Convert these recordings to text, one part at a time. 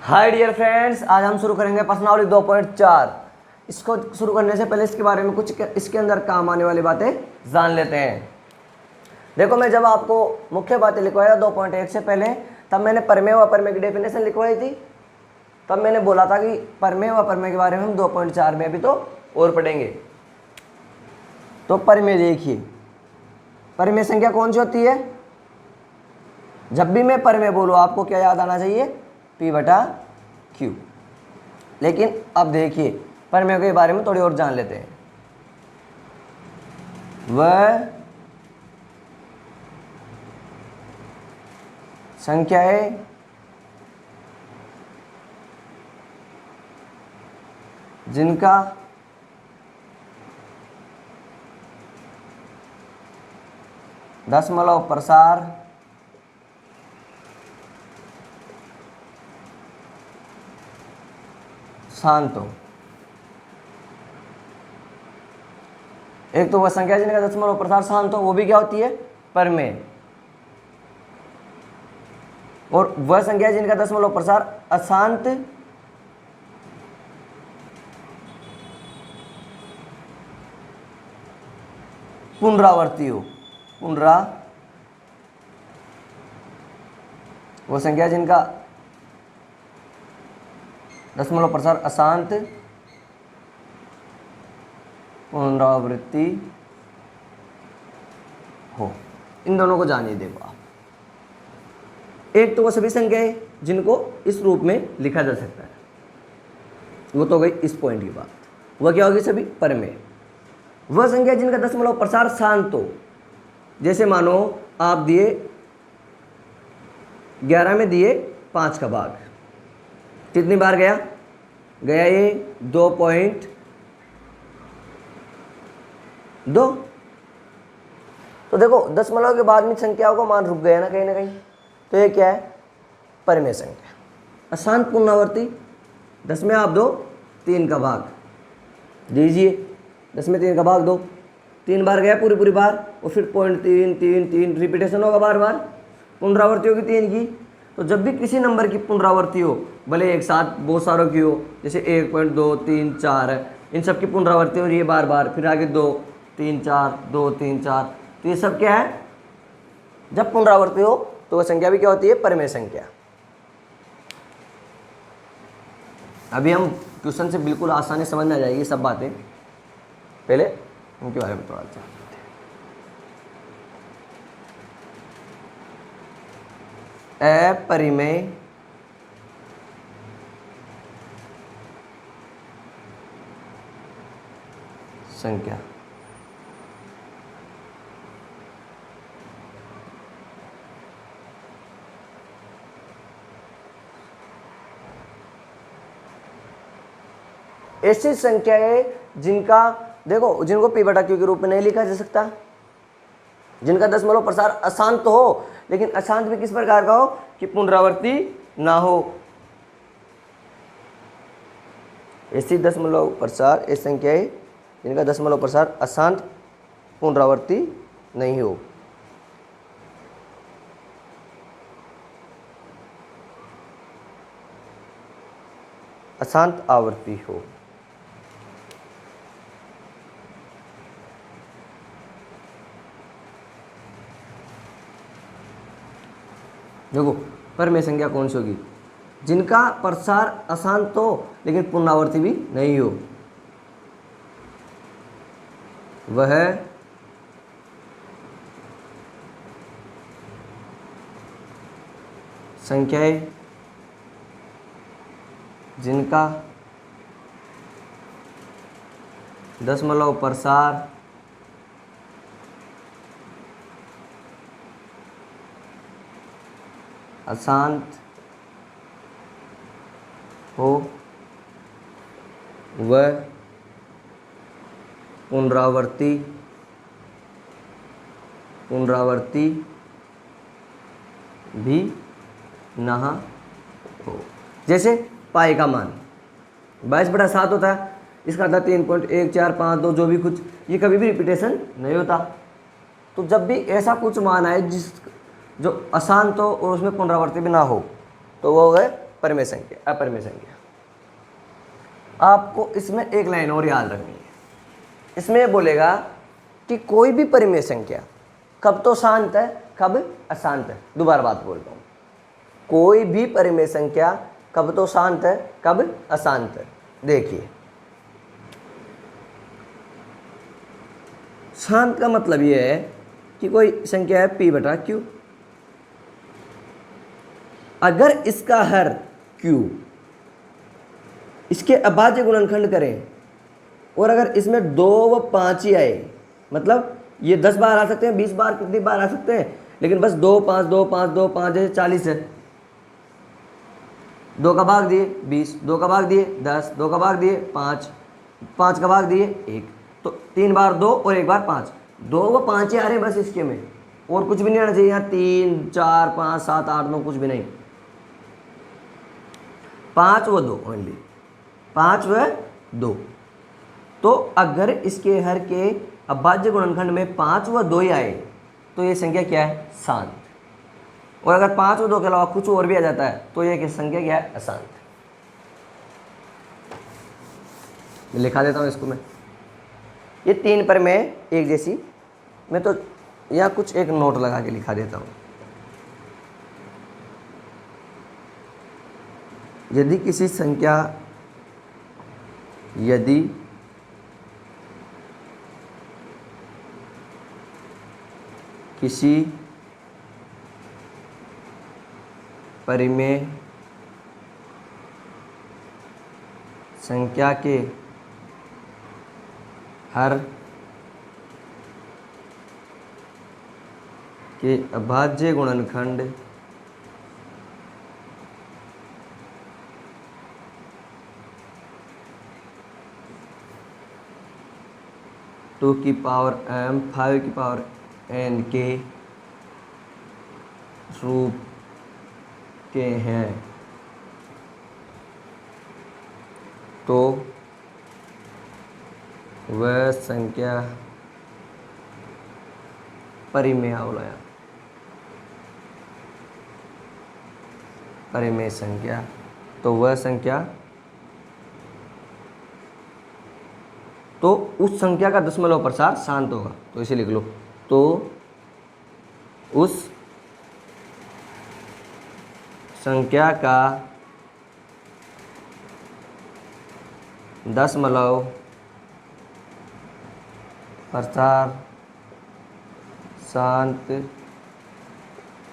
Hi dear friends, आज हम शुरू करेंगे प्रश्नावली 2.4। इसको शुरू करने से पहले इसके बारे में कुछ इसके अंदर काम आने वाली बातें जान लेते हैं। देखो, मैं जब आपको मुख्य बातें लिखवाया 2.1 से पहले, तब मैंने परमेय व अपर्मेय की डेफिनेशन लिखवाई थी। तब मैंने बोला था कि परमेय व अपर्मेय के बारे में हम 2.4 में अभी तो और पढ़ेंगे। तो परमेय देखिए, परमेय संख्या कौन सी होती है? जब भी मैं परमेय बोलूँ आपको क्या याद आना चाहिए? P/Q। लेकिन अब देखिए, परमेय के बारे में थोड़ी और जान लेते हैं। वह संख्याएं जिनका दशमलव प्रसार शांत हो। एक तो वह संख्या जिनका दशमलव प्रसार शांत हो, वो भी क्या होती है? परमेय। और वह संख्या जिनका दशमलव प्रसार अशांत पुनरावर्ती हो। वो संख्या जिनका दशमलव प्रसार अशांत पुनरावृत्ति हो। इन दोनों को जानिए। देखो आप, एक तो वो सभी संख्याएं जिनको इस रूप में लिखा जा सकता है, वो तो गई इस पॉइंट की बात। वह क्या होगी? सभी परमेय। वह संख्या जिनका दशमलव प्रसार शांत हो, जैसे मानो आप दिए 11 में दिए 5 का भाग, कितनी बार गया ये 2.2। तो देखो, दशमलव के बाद में संख्याओं का मान रुक गया ना कहीं, तो ये क्या है? परमेय संख्या। अशांत पुनरावर्ती, 10 में आप दो 3 का भाग दीजिए, 10 में 3 का भाग दो, 3 बार गया पूरी बार, और फिर 0.3 रिपीटेशन होगा बार बार, पुनरावृत्ति होगी 3 की। तो जब भी किसी नंबर की पुनरावृत्ति हो, भले एक साथ बहुत सारों की हो, जैसे 1.2 3 4 है, इन सब की पुनरावृत्ति हो रही है बार बार, फिर आगे 2 3 4 2 3 4, तो ये सब क्या है? जब पुनरावृत्ति हो तो वह संख्या भी क्या होती है? परमेय संख्या। अभी हम क्वेश्चन से बिल्कुल आसानी समझ में आ जाएगी सब बातें, पहले उनके बारे में थोड़ा सा। अपरिमेय संख्या ऐसी संख्याएं जिनको P/Q के रूप में नहीं लिखा जा सकता, जिनका दशमलव प्रसार अशांत हो, लेकिन अशांत भी किस प्रकार का हो? कि पुनरावृत्ति ना हो। ऐसी दशमलव प्रसार, ऐसी संख्याएं जिनका दशमलव प्रसार अशांत पुनरावृत्ति नहीं हो। अशांत आवृत्ति हो। देखो, परमेय संख्या कौन सी होगी? जिनका प्रसार अशांत हो लेकिन पुनरावृत्ति भी नहीं हो। वह संख्याएं जिनका दशमलव प्रसार अशांत हो, वह पुनरावृत्ति भी ना हो। जैसे पाई का मान 22/7 होता है, इसका था 3.1452, जो भी कुछ, ये कभी भी रिपीटेशन नहीं होता। तो जब भी ऐसा कुछ मान आए जो अशांत हो और उसमें पुनरावृत्ति भी ना हो, तो वो हो गए परिमेय संख्या, अपरिमेय संख्या। आपको इसमें एक लाइन और याद रखनी है। इसमें बोलेगा कि कोई भी परिमेय संख्या कब तो शांत है, कब अशांत है। दोबारा बात बोलता हूँ, कोई भी परिमेय संख्या कब तो शांत है, कब अशांत है। देखिए, शांत का मतलब यह है कि कोई संख्या है p बटा q, अगर इसका हर q इसके अभाज्य गुणनखंड करें और अगर इसमें 2 व 5 ही आए, मतलब ये 10 बार आ सकते हैं, 20 बार, कितनी बार आ सकते हैं, लेकिन बस 2 5 2 5 2 5 है, 40 है। 2 का भाग दिए 20, 2 का भाग दिए 10, 2 का भाग दिए 5, 5 का भाग दिए 1, तो 3 बार 2 और 1 बार 5, 2 व 5 ही आ रहे हैं बस इसके में, और कुछ भी नहीं आना चाहिए यहाँ। 3 4 5 7 8 9 कुछ भी नहीं, 5 व 2 ओनली, 5 व 2। तो अगर इसके हर के अभाज्य गुणनखंड में 5 व 2 ही आए तो ये संख्या क्या है, शांत। और अगर 5 व 2 के अलावा कुछ और भी आ जाता है तो ये संख्या क्या है, अशांत। मैं लिखा देता हूँ इसको मैं, ये 3 परिमेय एक जैसी, मैं तो यहाँ कुछ एक नोट लगा के लिखा देता हूँ। यदि किसी संख्या, यदि किसी परिमेय संख्या के हर के अभाज्य गुणनखंड टू की पावर m 5 की पावर n के रूप के हैं तो वह संख्या परिमेय अवलय, परिमेय संख्या, तो वह संख्या, तो उस संख्या का दशमलव प्रसार शांत होगा। तो इसे लिख लो, तो उस संख्या का दशमलव प्रसार शांत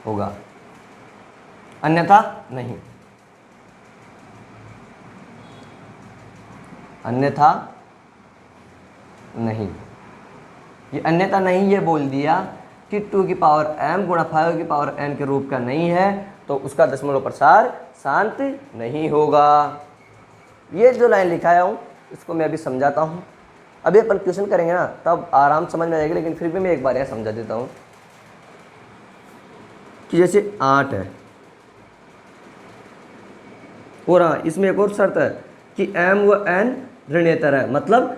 होगा, अन्यथा नहीं, अन्यथा नहीं। ये अन्यथा नहीं ये बोल दिया कि 2 की पावर m गुणा 5 की पावर n के रूप का नहीं है तो उसका दशमलव प्रसार शांत नहीं होगा। ये जो लाइन लिखाया हूँ इसको मैं अभी समझाता हूँ। अभी अपन क्वेश्चन करेंगे ना तब आराम समझ में आएगी, लेकिन फिर भी मैं एक बार यहाँ समझा देता हूँ कि जैसे 8 है और हाँ इसमें एक और शर्त है कि m व n ऋणेतर है, मतलब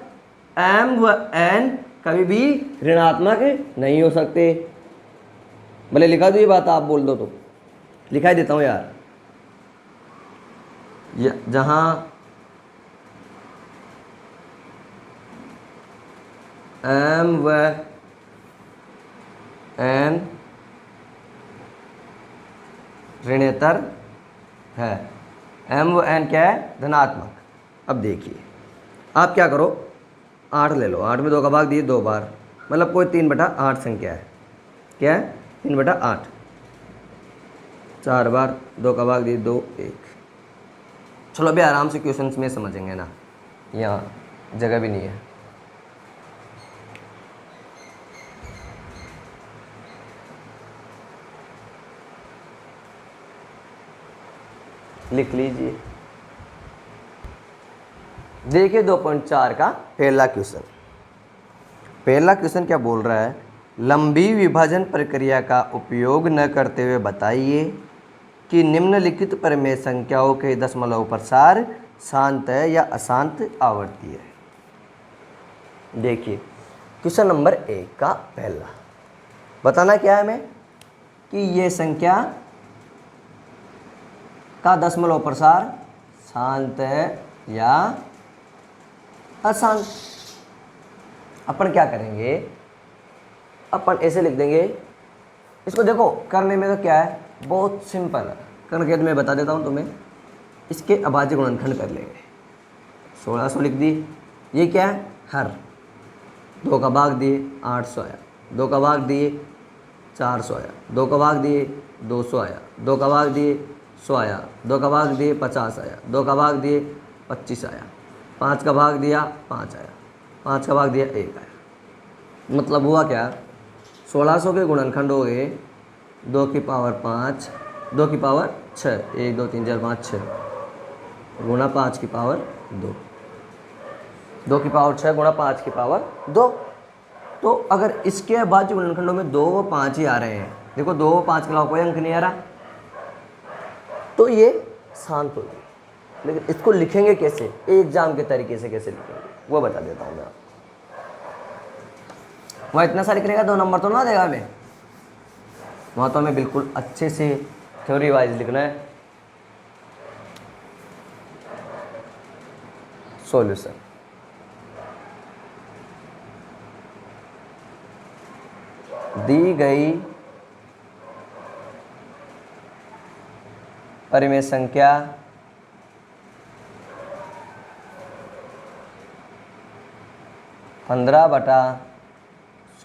m व n कभी भी ऋणात्मक नहीं हो सकते। भले लिखा दो ये बात, आप बोल दो तो लिखा देता हूँ यार। जहाँ m व n ऋणेतर है, m व n क्या है, धनात्मक। अब देखिए आप क्या करो, 8 ले लो, 8 में 2 का भाग दिए 2 बार, मतलब कोई 3/8 संख्या है, क्या है 3/8, 4 बार 2 का भाग दिए 2 1। चलो अभी आराम से क्वेश्चंस में समझेंगे ना, यहाँ जगह भी नहीं है। लिख लीजिए, देखिए 2.4 का पहला क्वेश्चन। पहला क्वेश्चन क्या बोल रहा है, लंबी विभाजन प्रक्रिया का उपयोग न करते हुए बताइए कि निम्नलिखित परिमेय संख्याओं के दशमलव प्रसार शांत है या अशांत आवर्ती है। देखिए क्वेश्चन नंबर 1 का पहला बताना क्या है हमें कि ये संख्या का दशमलव प्रसार शांत है या अशांत। अपन क्या करेंगे, अपन ऐसे लिख देंगे इसको। देखो करने में तो क्या है, बहुत सिंपल है। करके मैं बता देता हूँ तुम्हें। इसके अभाज्य गुणनखंड कर लेंगे। 1600 लिख दी, ये क्या है हर। 2 का भाग दिए 800 आया, 2 का भाग दिए 400 आया, 2 का भाग दिए 200 आया, 2 का भाग दिए 100 आया, 2 का भाग दिए 50 आया, 2 का भाग दिए 25 आया, 5 का भाग दिया 5 आया, 5 का भाग दिया 1 आया। मतलब हुआ क्या, 1600 के गुणनखंड हो गए 2 की पावर 5, 2 की पावर 6, 1 2 3 4 5 6 गुणा 5 की पावर 2, 2 की पावर 6 गुणा 5 की पावर 2। तो अगर इसके अभाज्य गुणनखंडों में 2 व 5 ही आ रहे हैं, देखो 2 व 5 के अलावा कोई अंक नहीं आ रहा, तो ये शांत होगी। लेकिन इसको लिखेंगे कैसे, एग्जाम के तरीके से कैसे लिखेंगे वो बता देता हूँ मैं। वह इतना सा लिख लेगा 2 नंबर तो ना देगा हमें, वहाँ तो हमें बिल्कुल अच्छे से थ्योरी वाइज लिखना है। सॉल्यूशन, दी गई परिमेय संख्या पंद्रह बटा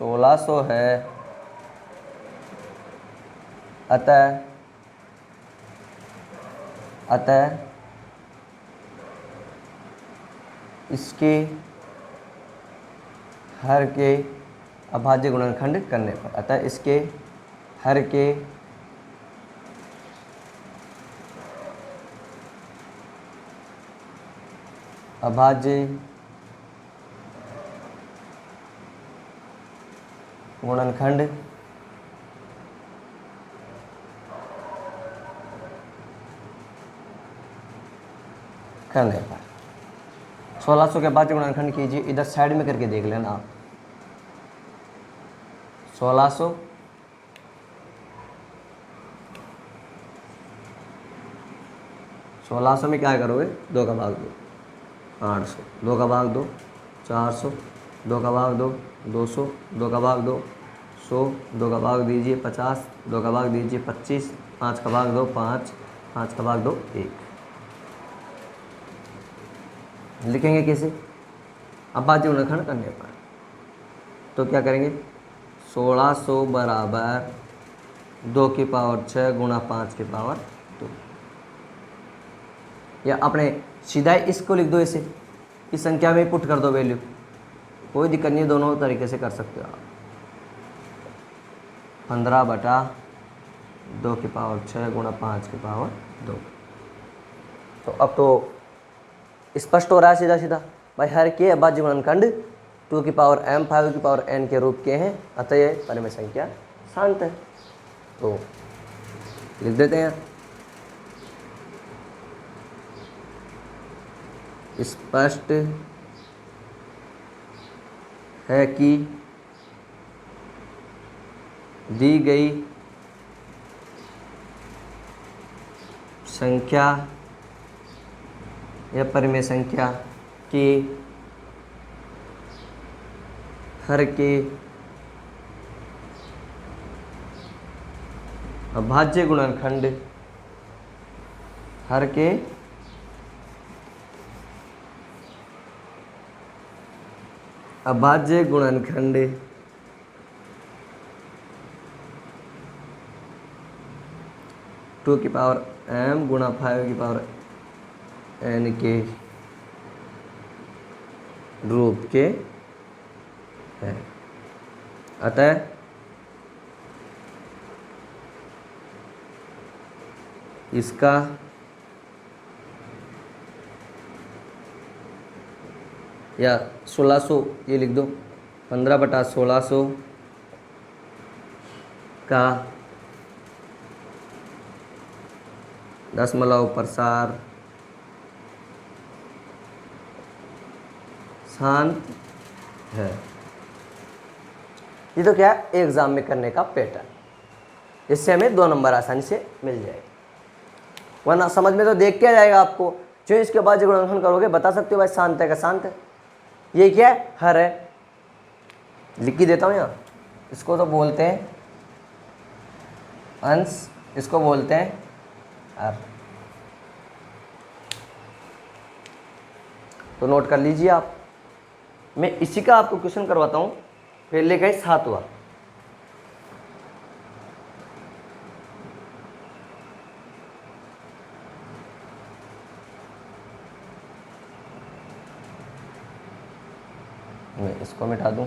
1600 है, अतः इसके हर के अभाज्य गुणनखंड करने पर, अतः इसके हर के अभाज्य गुणनखंड करने पर 1600 के अभाज्य गुणनखंड कीजिए। इधर साइड में करके देख लेना आप। 1600 1600 में क्या करोगे, 2 का भाग 2 800, 2 का भाग 2 400, 2 का भाग 2 200, 2 का भाग 2 100, 2 का भाग दीजिए 50, 2 का भाग दीजिए 25, 5 का भाग 2 5, 5 का भाग 2 1। लिखेंगे कैसे, अभाज्य गुणनखंड करने पर। तो क्या करेंगे, 1600 बराबर 2 की पावर 6 गुणा 5 की पावर 2, या अपने सीधा इसको लिख दो ऐसे, इस संख्या में पुट कर दो वैल्यू, कोई दिक्कत नहीं, दोनों तरीके से कर सकते हो आप। 15 बटा 2 की पावर 6 गुणा 5 की पावर 2। तो अब तो स्पष्ट हो रहा है सीधा सीधा भाई, हर के अभाज्य गुणनखंड 2 की पावर m 5 की पावर n के रूप के हैं, अतः यह परिमेय संख्या शांत है। तो लिख देते हैं, स्पष्ट है कि दी गई संख्या या परिमेय संख्या के हर के अभाज्य गुणनखंड, हर के अभाज्य गुणनखंड टू की पावर m गुणा 5 की पावर n के रूप के है, अतः इसका या 1600 ये लिख दो, 15 बटा 1600 का दशमलव प्रसार शांत है। ये तो क्या है, एग्जाम में करने का पैटर्न, इससे हमें 2 नंबर आसानी से मिल जाएगा। वरना समझ में तो देख के आ जाएगा आपको। जो इसके बाद जो गुणनखंड करोगे बता सकते हो भाई शांत है का शांत है। ये क्या है? हर है। लिख ही देता हूँ यहाँ। इसको तो बोलते हैं अंश, इसको बोलते हैं हर। तो नोट कर लीजिए आप। मैं इसी का आपको क्वेश्चन करवाता हूँ। पहले का ही 7 हुआ। मैं इसको मिटा दूं,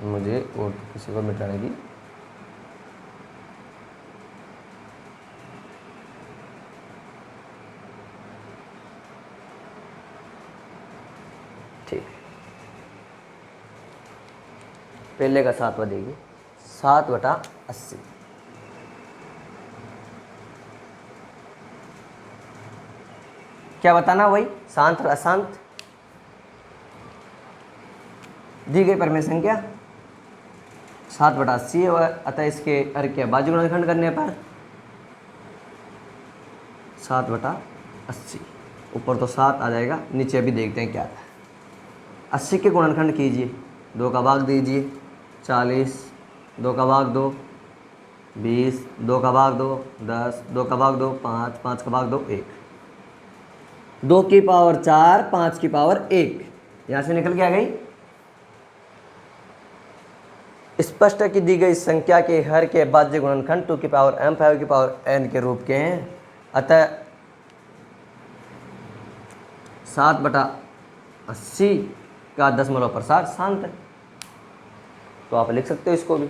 मुझे और किसी को मिटाने की ठीक है। पहले का 7 देखिए, 7/80। क्या बताना? वही शांत और अशांत। दी गई परिमेय संख्या 7/80 है, अतः इसके हर के बाजू गुणनखंड करने पर 7/80। ऊपर तो 7 आ जाएगा, नीचे भी देखते हैं क्या आता है। 80 के गुणनखंड कीजिए, 2 का भाग दीजिए, 40, 2 का भाग 2, 20, 2 का भाग 2, 10, 2 का भाग 2, 5, 5 का भाग 2, 1, 2 की पावर 4, 5 की पावर 1, यहाँ से निकल के आ गई। स्पष्ट है कि दी गई संख्या के हर के बाज्य गुणनखंड 2 की पावर m 5 की पावर n के रूप के हैं, अतः 7/80 का दशमलव प्रसार शांत है। तो आप लिख सकते हो इसको भी।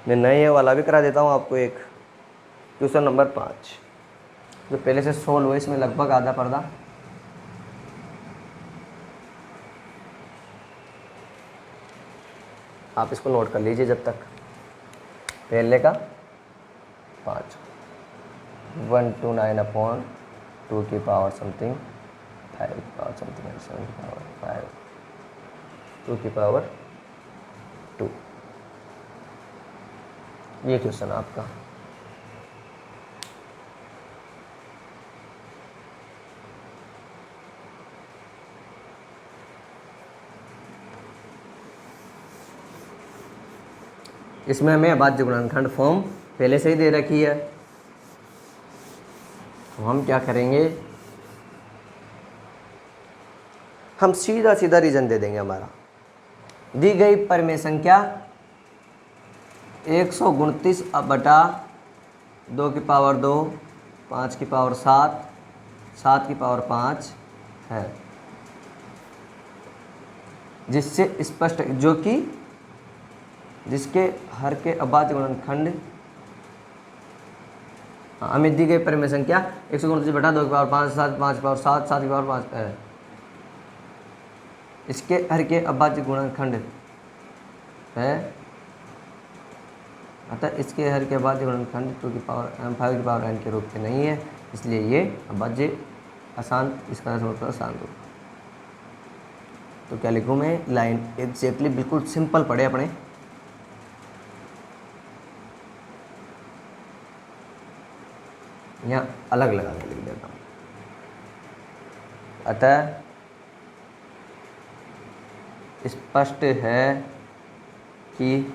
मैं नए वाला भी करा देता हूँ आपको एक, क्वेश्चन नंबर 5 जो पहले से सोल्व हुआ, इसमें लगभग आधा पर्दा। आप इसको नोट कर लीजिए जब तक। पहले का 5 129/2 की पावर समथिंग 5 की पावर समथिंग 7 की पावर 5 2 की पावर 2। ये क्वेश्चन आपका। इसमें हमें अभाज्य गुणनखंड फॉर्म पहले से ही दे रखी है। तो हम क्या करेंगे, हम सीधा सीधा रीजन दे देंगे। हमारा दी गई परिमेय संख्या 129/2 की पावर 2, 5 की पावर 7, 7 की पावर 5 है, जिससे स्पष्ट जो कि जिसके हर के अभाज्य गुणनखंड हमें दी गई परिमेय संख्या 129/2 की पावर 5, 7, 5 की पावर 7, 7 की पावर 5 है, इसके हर के अभाज्य गुणनखंड है, अतः इसके हर के अभाज्य गुणनखंड 2 की पावर m 5 की पावर n के रूप में नहीं है, इसलिए ये अभाज्य अशांत, इसका मतलब शांत होगा। तो क्या लिखूँ मैं? लाइन एग्जैक्टली बिल्कुल सिंपल पढ़े अपने। यहाँ अलग लगा के लिख देता हूँ। अतः स्पष्ट है कि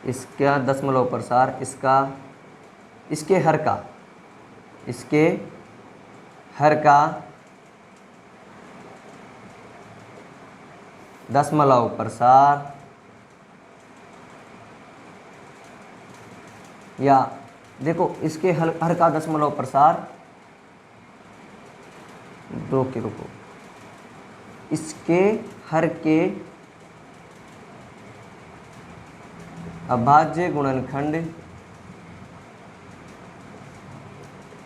इसका दशमलव प्रसार इसके हर का दशमलव प्रसार या देखो इसके हर का दशमलव प्रसार रुको इसके हर के अभाज्य गुणनखंड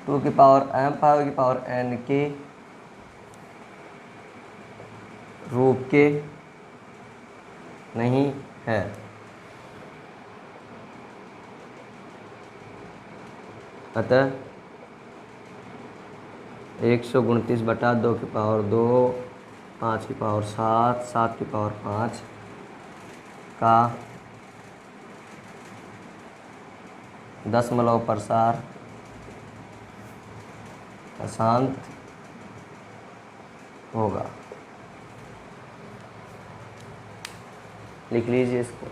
2 की पावर m 5 की पावर n के रूप के नहीं है, अतः 129/2 5/7 7/5 का दशमलव प्रसार अशांत होगा। लिख लीजिए इसको।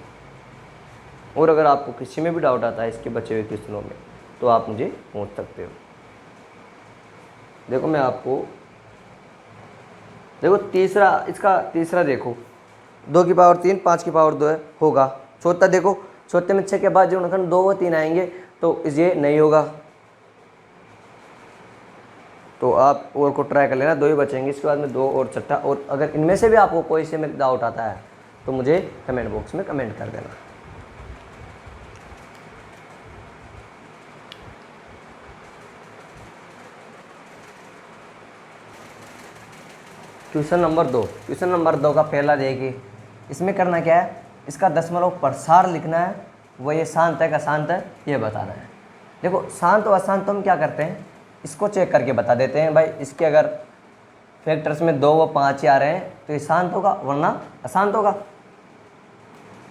और अगर आपको किसी में भी डाउट आता है इसके बचे हुए क्वेश्चनों में तो आप मुझे पूछ सकते हो। देखो मैं आपको देखो तीसरा देखो 2/3 5/2 है होगा। चौथा देखो, चौथे में 6 के बाद जो गुणनखंड 2 व 3 आएंगे तो ये नहीं होगा। तो आप और को ट्राई कर लेना, 2 ही बचेंगे इसके बाद में 2 और छठा। और अगर इनमें से भी आपको कोई से में डाउट आता है तो मुझे कमेंट बॉक्स में कमेंट कर देना। क्वेश्चन नंबर 2 का पहला देखिए। इसमें करना क्या है, इसका दशमलव प्रसार लिखना है, वो ये शांत है का शांत है ये बताना है। देखो शांत और अशांत हम क्या करते हैं, इसको चेक करके बता देते हैं भाई। इसके अगर फैक्टर्स में 2 व 5 ही आ रहे हैं तो ये शांत होगा वरना अशांत होगा।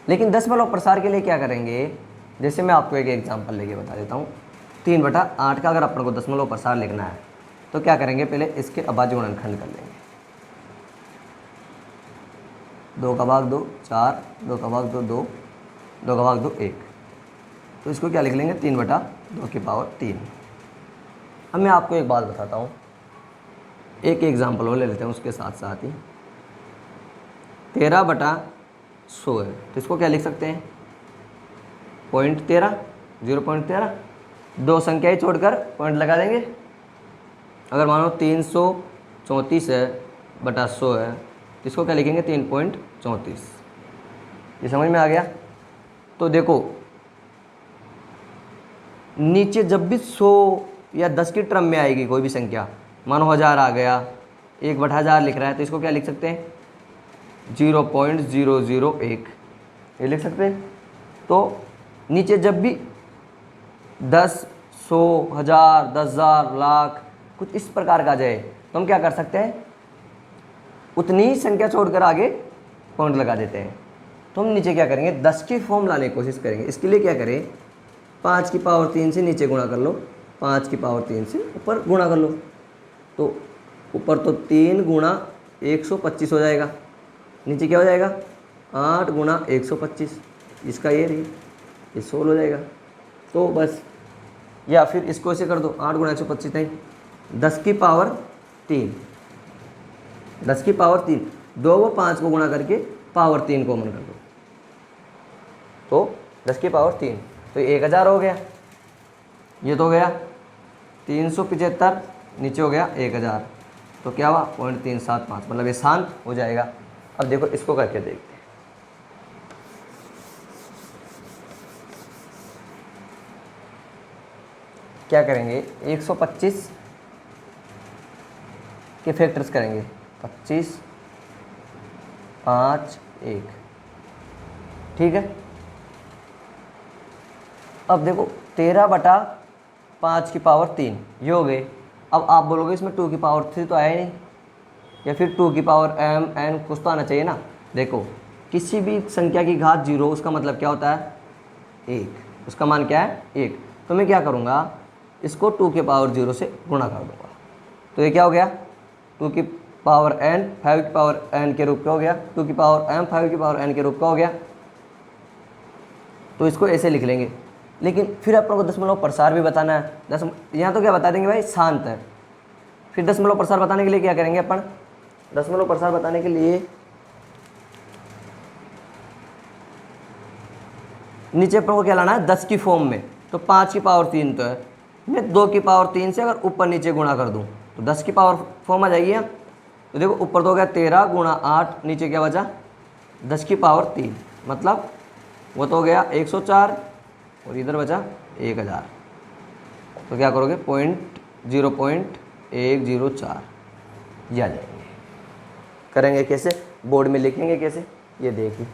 लेकिन दशमलव प्रसार के लिए क्या करेंगे, जैसे मैं आपको एक एग्जांपल लेके बता देता हूँ। 3/8 का अगर अपन को दशमलव प्रसार लिखना है तो क्या करेंगे, पहले इसके अभाज्य गुणनखंड कर लेंगे। 2/2 4, 2/2 2, 2/2 1। तो इसको क्या लिख लेंगे 3/2 अब मैं आपको एक बात बताता हूँ, एक एग्जांपल और ले लेते हैं उसके साथ साथ ही। 13/100 है तो इसको क्या लिख सकते हैं 0.13 0.13। 2 संख्याएं छोड़कर पॉइंट लगा देंगे। अगर मानो 334 है बटा 100 है तो इसको क्या लिखेंगे 3.34। ये समझ में आ गया। तो देखो नीचे जब भी 100 या 10 की टर्म में आएगी कोई भी संख्या, मानो 1000 आ गया, 1/1000 लिख रहा है तो इसको क्या लिख सकते हैं 0.001 ये लिख सकते हैं। तो नीचे जब भी 10 100 1000 10,000 लाख कुछ इस प्रकार का आ जाए तो हम क्या कर सकते हैं, उतनी ही संख्या छोड़कर आगे पॉइंट लगा देते हैं। तो हम नीचे क्या करेंगे 10 की फॉर्म लाने की कोशिश करेंगे। इसके लिए क्या करें 5/3 से नीचे गुणा कर लो, 5/3 से ऊपर गुणा कर लो। तो ऊपर तो 3 गुणा 125 हो जाएगा, नीचे क्या हो जाएगा 8 गुणा 125, इसका ये रही ये 16 हो जाएगा। तो बस, या फिर इसको ऐसे कर दो 8 गुणा 125 नहीं 10/3 10/3 2 व 5 को गुणा करके पावर 3 कॉमन कर दो तो 10/3 तो 1000 हो गया। ये तो हो गया 375 नीचे हो गया 1000 तो क्या हुआ 0.375 मतलब ये शांत हो जाएगा। अब देखो इसको करके देखते हैं। क्या करेंगे 125 के फैक्टर्स करेंगे 25 5 1 ठीक है। अब देखो 13/5 ये हो गए। अब आप बोलोगे इसमें 2/3 तो आया ही नहीं, या फिर 2m कुछ तो आना चाहिए ना। देखो किसी भी संख्या की घात 0 उसका मतलब क्या होता है 1, उसका मान क्या है 1। तो मैं क्या करूँगा इसको 2/0 से गुणा कर दूंगा तो ये क्या हो गया 2n 5n के रूप का हो गया, 2m 5n के रूप का हो गया। तो इसको ऐसे लिख लेंगे। लेकिन फिर अपन को दशमलव प्रसार भी बताना है। यहाँ तो क्या बता देंगे भाई शांत है, फिर दशमलव प्रसार बताने के लिए क्या करेंगे अपन, दशमलव प्रसार बताने के लिए नीचे अपन को क्या लाना है 10 की फॉर्म में। तो 5/3 तो है, मैं 2/3 से अगर ऊपर नीचे गुणा कर दूं तो 10 की पावर फॉर्म आ जाएगी। तो देखो ऊपर तो हो गया 13 गुणा 8, नीचे क्या बचा 10/3 मतलब वो तो हो गया 104 और इधर बचा 1000। तो क्या करोगे 0.104 ये आ जाएंगे। करेंगे कैसे, बोर्ड में लिखेंगे कैसे ये देखिए।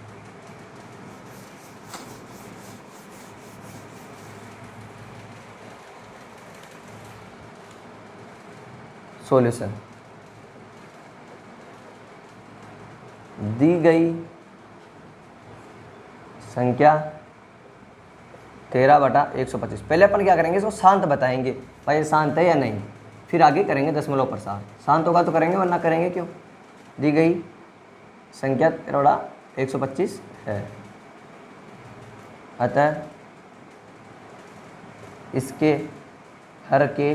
सॉल्यूशन दी गई संख्या 13/125। पहले अपन क्या करेंगे, इसको शांत बताएंगे, भाई ये शांत है या नहीं, फिर आगे करेंगे दशमलव प्रसार। शांत होगा तो करेंगे, वरना करेंगे क्यों। दी गई संख्या 13/125 है, अतः इसके हर के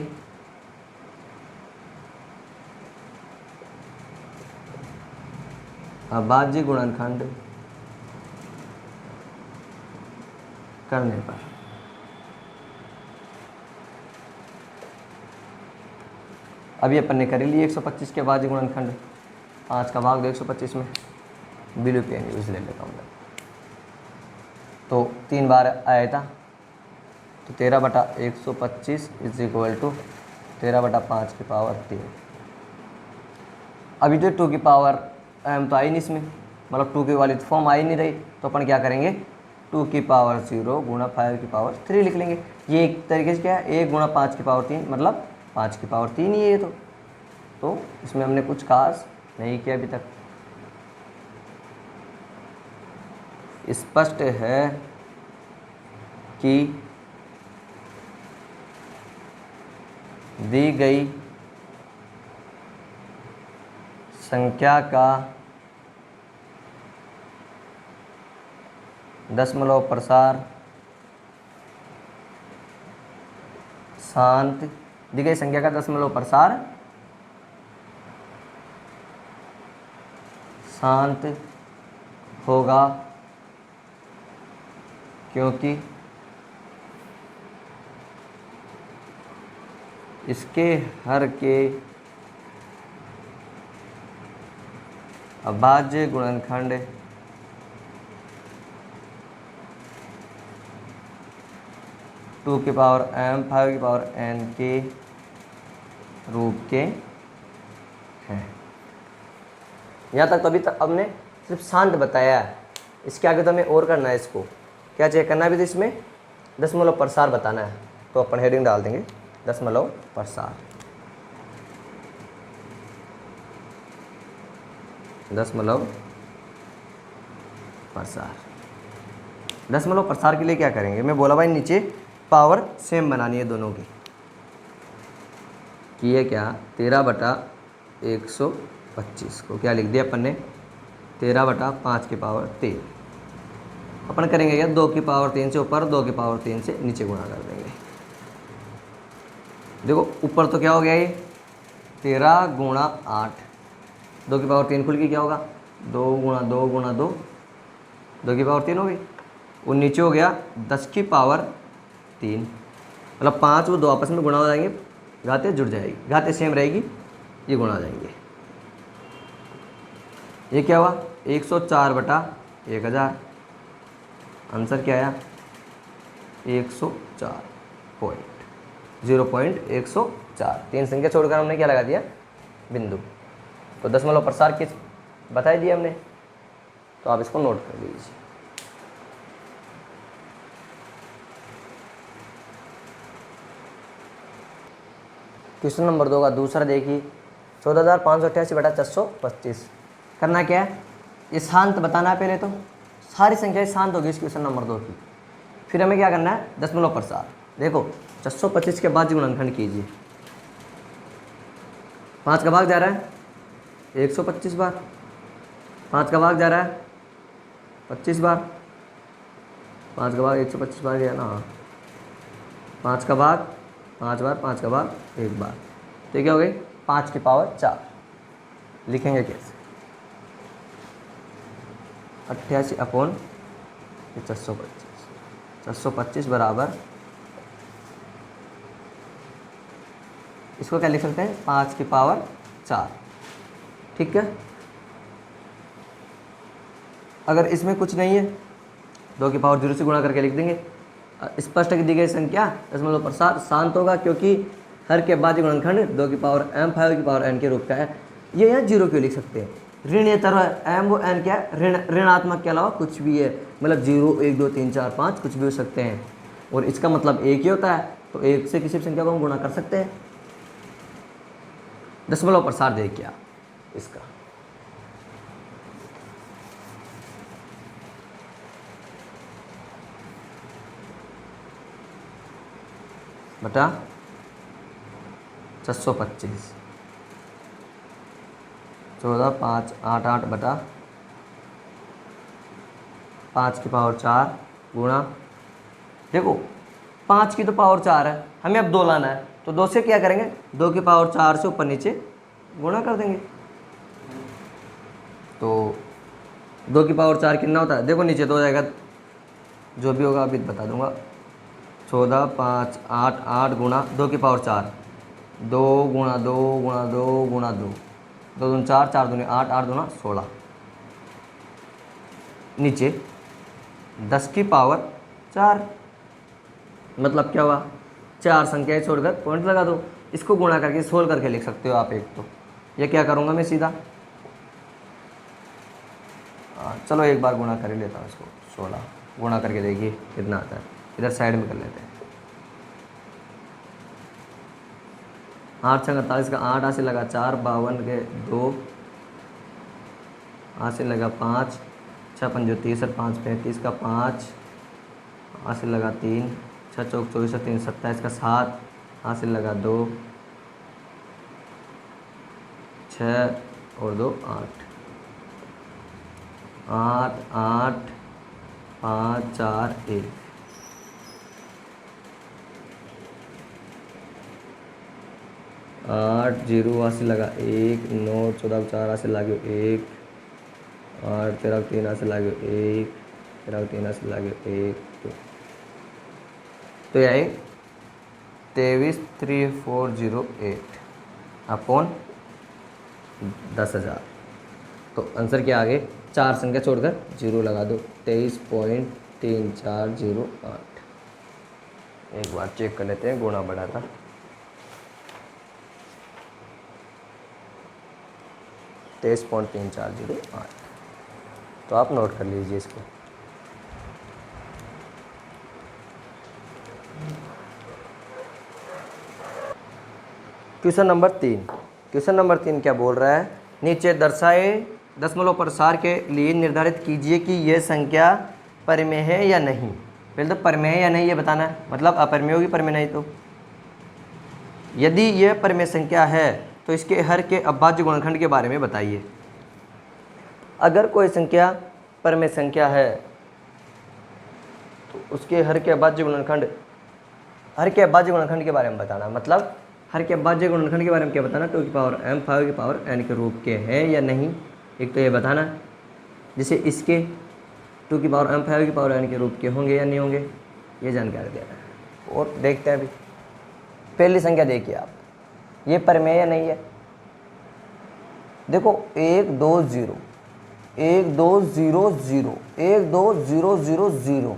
अभाज्य गुणनखंड करने पर अभी अपन ने कर ही लिए 125 के अभाज्य गुणनखंड, 5 का भाग दो 125 में, बिलू पेन यूज ले लेता हूँ मैं, तो 3 बार आया था, तो 13/125 इज इक्वल टू 13/5 की पावर 3। अभी तो 2 की पावर m तो आई नहीं इसमें, मतलब 2 की वाली फॉर्म आई नहीं रही, तो अपन क्या करेंगे 2 की पावर 0 गुणा 5 की पावर 3 लिख लेंगे। ये एक तरीके से क्या है, 1 गुणा 5 की पावर 3 मतलब 5 की पावर 3 ही है ये तो इसमें हमने कुछ खास नहीं किया अभी तक। स्पष्ट है कि दी गई संख्या का दशमलव प्रसार शांत, दी गई संख्या का दशमलव प्रसार शांत होगा, क्योंकि इसके हर के अभाज्य गुणनखंड टू की पावर m 5 की पावर n के रूप के हैं। यहाँ तक तो अभी तक हमने सिर्फ शांत बताया है, इसके आगे तो हमें और करना है। इसको क्या चेक करना है भी, तो इसमें दशमलव प्रसार बताना है, तो अपन हेडिंग डाल देंगे दशमलव प्रसार। दशमलव प्रसार, दशमलव प्रसार के लिए क्या करेंगे, मैं बोला भाई नीचे पावर सेम बनानी है दोनों की, कि ये क्या 13/125 को क्या लिख दिया अपन ने 13/5 की पावर 3। अपन करेंगे क्या, 2 की पावर 3 से ऊपर 2 की पावर 3 से नीचे गुणा कर देंगे। देखो ऊपर तो क्या हो गया, ये 13 गुणा 8, 2 की पावर 3 खुल के क्या होगा 2 गुणा 2 गुणा 2, 2 की पावर 3 हो गई। और नीचे हो गया 10 की पावर 3, मतलब 5 और 2 आपस में गुणा हो जाएंगे, घाते जुड़ जाएगी, घाते सेम रहेगी, ये गुणा हो जाएंगे। ये क्या हुआ 104/1000, आंसर क्या आया 104.0.104। 3 संख्या छोड़कर हमने क्या लगा दिया बिंदु। तो दशमलव प्रसार किस बताई दिया हमने, तो आप इसको नोट कर लीजिए। क्वेश्चन नंबर 2 का दूसरा देखिए, 14,588/425। करना क्या है, ये शांत बताना है पहले, तो सारी संख्याएं शांत होगी इस क्वेश्चन नंबर 2 की। फिर हमें क्या करना है दशमलव प्रसार। देखो 425 के बाद गुणनखंड कीजिए, 5 का भाग जा रहा है 125 बार, 5 का भाग जा रहा है 25 बार, 5 का भाग 125 बार गया ना, 5 का भाग 5 बार, 5 का भाग 1 बार, तो क्या हो गई 5 की पावर 4। लिखेंगे कैसे 88/425, 425 बराबर, इसको क्या लिख सकते हैं 5 की पावर 4। ठीक है, अगर इसमें कुछ नहीं है 2 की पावर 0 से गुणा करके लिख देंगे। स्पष्ट है कि दी गई संख्या दशमलव प्रसार शांत होगा, क्योंकि हर के अभाज्य गुणनखंड 2 की पावर m 5 की पावर n के रूप का है। ये यहाँ 0 क्यों लिख सकते हैं, ऋणेतर है m वो n क्या है ऋणात्मक के अलावा कुछ भी है, मतलब 0 1 2 3 4 5 कुछ भी हो सकते हैं, और इसका मतलब 1 ही होता है, तो 1 से किसी भी संख्या को हम गुणा कर सकते हैं। दशमलव प्रसार देखिए आप इसका, बटा 625, 14 5 8 8 बटा 5 की पावर 4 गुणा, देखो 5 की तो पावर 4 है, हमें अब 2 लाना है, तो 2 से क्या करेंगे, 2 की पावर 4 से ऊपर नीचे गुणा कर देंगे। तो 2 की पावर 4 कितना होता है, देखो नीचे 2 जाएगा, जो भी होगा अभी बता दूंगा। 14 5 8 8 गुणा 2 की पावर 4, 2 गुणा 2 गुणा 2 गुणा 2, 2 दूनी 4 4 दूनी 8 8 दूना 16, नीचे 10 की पावर 4, मतलब क्या हुआ, 4 संख्याएं छोड़कर पॉइंट लगा दो, इसको गुणा करके सोल्व करके लिख सकते हो आप एक। तो ये क्या करूँगा मैं सीधा, चलो एक बार गुणा कर ही लेता हूँ इसको, 16 गुणा करके देखिए कितना आता है, इधर साइड में कर लेते हैं। 8 छंग 48 का 8, से लगा 4, 52 के 2, से लगा 5, 6 पंजो 30, 5 35 का 5, से लगा 3, 6 चौक 24, 3 27 का 7, से लगा 2, 6 और 2 8, 8 8 5 4 1, 8 0 से लगा 1, 9 14 4 से लगे 1, 8 13 3 से लगे 1, 13 3 से लगे 1, तो यह 233408 अपॉन 10,000। तो आंसर क्या आ गए, 4 संख्या छोड़कर 0 लगा दो, 23.3408। एक बार चेक कर लेते हैं, गुणा बढ़ा था, (23.3408), तो आप नोट कर लीजिए इसको। क्वेश्चन नंबर 3, क्वेश्चन नंबर 3 क्या बोल रहा है, नीचे दर्शाए दशमलव प्रसार के लिए निर्धारित कीजिए कि यह संख्या परिमेय है या नहीं। पहले तो परिमेय है या नहीं ये बताना है, मतलब अपरिमेय होगी, परिमेय नहीं तो। यदि यह परिमेय संख्या है तो इसके हर के अभाज्य गुणनखंड के बारे में बताइए। अगर कोई संख्या परिमेय संख्या है तो उसके हर के अभाज्य गुणनखंड, हर के अभाज्य गुणनखंड के बारे में बताना, मतलब हर के अभाज्य गुणनखंड के बारे में क्या बताना, 2 की पावर m 5 की पावर n के रूप के है या नहीं, एक तो ये बताना। जैसे इसके 2 की पावर m 5 की पावर n के रूप के होंगे या नहीं होंगे, ये जानकारी देना है। और देखते हैं अभी पहली संख्या देखिए आप, ये परिमेय या नहीं है। देखो 1 2 0 1 2 0 0 1 2 0 0 0,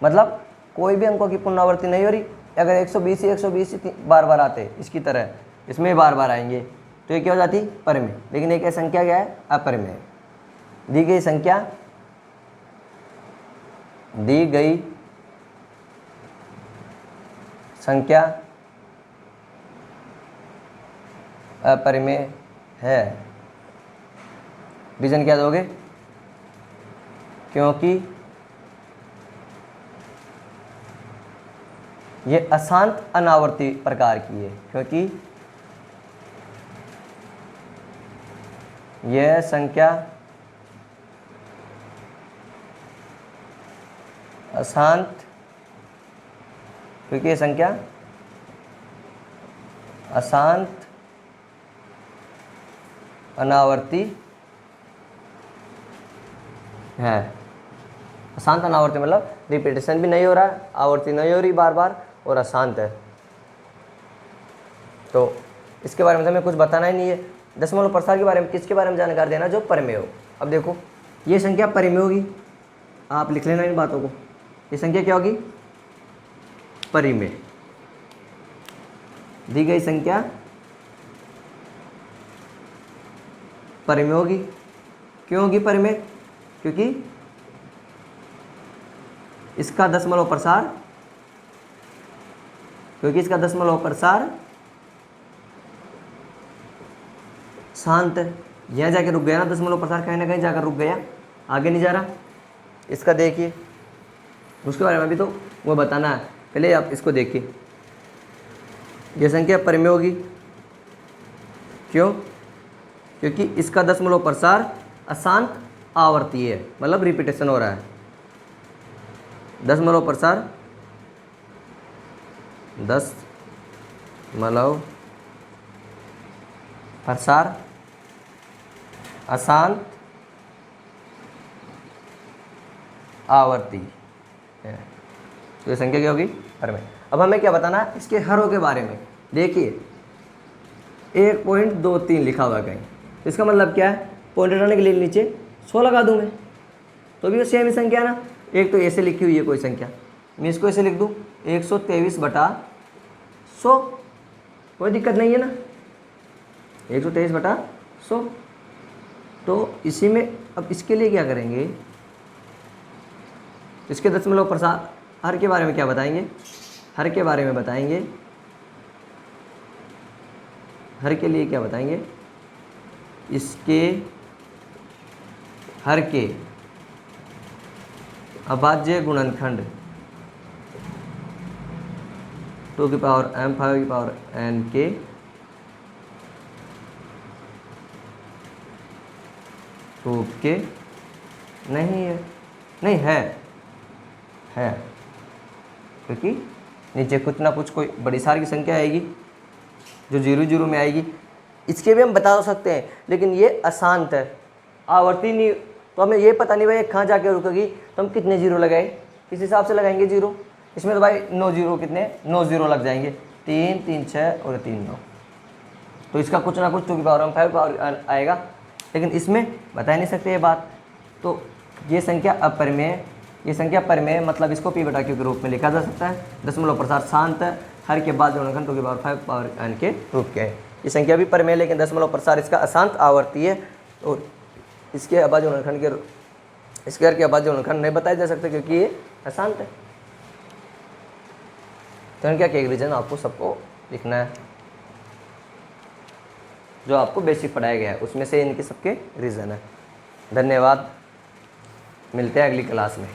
मतलब कोई भी अंकों की पुनरावृत्ति नहीं हो रही। अगर 120 ही 120 ही बार बार आते इसकी तरह, इसमें बार बार आएंगे तो ये क्या हो जाती, परिमेय। लेकिन एक संख्या क्या है, अपरिमेय। दी गई संख्या, दी गई संख्या अपरिमेय है। रीजन क्या दोगे, क्योंकि ये अशांत अनावर्ती प्रकार की है, क्योंकि यह संख्या अशांत, क्योंकि यह संख्या अशांत अनावर्ती है। अशांत अनावर्ती मतलब रिपीटेशन भी नहीं हो रहा है, आवर्ती नहीं हो रही बार बार, और अशांत है। तो इसके बारे में हमें कुछ बताना ही नहीं है। दशमलव प्रसार के बारे में किसके बारे में जानकारी देना, जो परिमेय हो। अब देखो ये संख्या परिमेय होगी, आप लिख लेना इन बातों को। ये संख्या क्या होगी, परिमेय। दी गई संख्या परिमेय होगी। क्यों होगी परिमेय, क्योंकि इसका दशमलव प्रसार, क्योंकि इसका दशमलव प्रसार शांत है, यहाँ जाके रुक गया ना दशमलव प्रसार, कहीं ना कहीं जाकर रुक गया, आगे नहीं जा रहा। इसका देखिए, उसके बारे में भी तो वो बताना है, पहले आप इसको देखिए। ये संख्या परिमेय होगी, क्यों? क्योंकि इसका दशमलव प्रसार अशांत आवर्तीय है, मतलब रिपीटेशन हो रहा है। दशमलव प्रसार दशमलव प्रसार अशांत आवर्ती है, तो ये संख्या क्या होगी? परिमेय। अब हमें क्या बताना है? इसके हरों के बारे में। देखिए 1.23 लिखा हुआ है कहीं, तो इसका मतलब क्या है? पॉइंट हटाने के लिए नीचे 100 लगा दूँ मैं, तो भी सेम ही संख्या है ना। एक तो ऐसे लिखी हुई है कोई संख्या, मैं इसको ऐसे लिख दूँ 123/100, कोई दिक्कत नहीं है ना, 123/100। तो इसी में अब इसके लिए क्या करेंगे? इसके दशमलव प्रसार हर के बारे में क्या बताएंगे? हर के बारे में बताएंगे, हर के लिए क्या बताएंगे? इसके हर के अभाज्य गुणनखंड 2 की पावर m 5 की पावर n के रूप के नहीं है, नहीं है क्योंकि नीचे कुछ ना कुछ कोई बड़ी सारी की संख्या आएगी जो 0 में आएगी। इसके भी हम बता सकते हैं, लेकिन ये अशांत है, आवर्ती नहीं, तो हमें ये पता नहीं भाई कहाँ जाके रुकेगी, तो हम कितने 0 लगाए, किस हिसाब से लगाएंगे 0? इसमें तो भाई 9 0 कितने 9 0 लग जाएंगे, 3 3 6 और 3 9, तो इसका कुछ ना कुछ 2 की पावर 5 पावर आएगा, लेकिन इसमें बता ही नहीं सकते ये बात। तो ये संख्या अपरिमेय, ये संख्या परिमेय, मतलब इसको p/q के रूप में लिखा जा सकता है। दशमलव प्रसार शांत है, हर के बाद गुणनखंड 2 की पावर 5 पावर n के रूप के है। ये संख्या भी परिमेय, लेकिन दशमलव प्रसार इसका अशांत आवर्ती है, और इसके अभाज्य गुणनखंड के इसके हर के अभाज्य गुणनखंड नहीं बताए जा सकते क्योंकि ये अशांत है। तो इनका क्या रीजन आपको सबको लिखना है, जो आपको बेसिक पढ़ाया गया है उसमें से इनके सबके रीजन है। धन्यवाद, मिलते हैं अगली क्लास में।